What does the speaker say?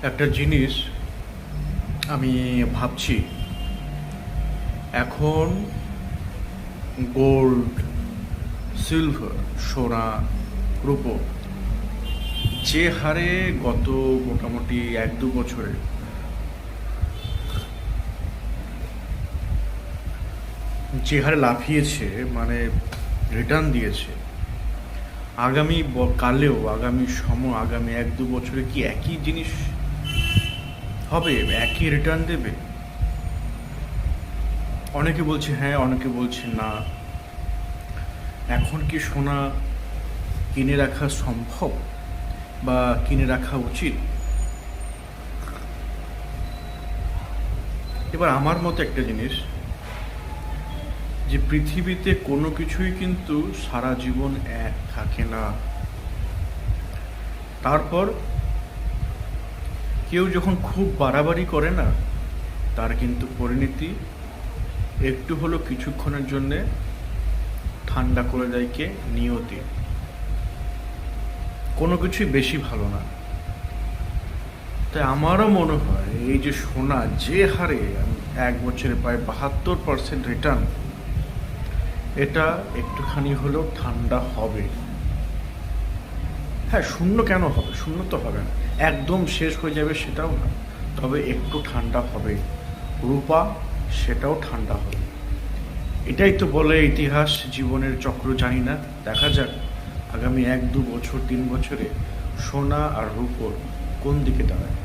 একটা জিনিস আমি ভাবছি, এখন গোল্ড, সিলভার, সোনা, রূপো যে হারে গত মোটামুটি 1-2 বছরে যে হারে লাফিয়েছে, মানে রিটার্ন দিয়েছে, আগামী কালেও আগামী 1-2 বছরে কি একই জিনিস হবে, একই রিটার্ন দেবে? অনেকে বলছে হ্যাঁ, অনেকে বলছে না। এখন কি সোনা কিনে রাখা সম্ভব বা কিনে রাখা উচিত? এবার আমার মতে একটা জিনিস, যে পৃথিবীতে কোনো কিছুই কিন্তু সারা জীবন এক থাকে না। তারপর কেউ যখন খুব বাড়াবাড়ি করে না, তার কিন্তু পরিণতি একটু হলো কিছুক্ষণের জন্যে ঠান্ডা করে দেয় কে? নিয়তি। কোনো কিছুই বেশি ভালো না। তাই আমারও মনে হয় এই যে সোনা যে হারে 1 বছরে প্রায় 72% রিটার্ন, এটা একটুখানি হলেও ঠান্ডা হবে। হ্যাঁ, শূন্য কেন হবে? শূন্য তো হবে না, একদম শেষ হয়ে যাবে সেটাও না, তবে একটু ঠান্ডা হবে। রূপা সেটাও ঠান্ডা হবে। এটাই তো বলে ইতিহাস, জীবনের চক্র। জানি না, দেখা যাক আগামী 1-2 বছর 3 বছরে সোনা আর রূপোর কোন দিকে দাঁড়ায়।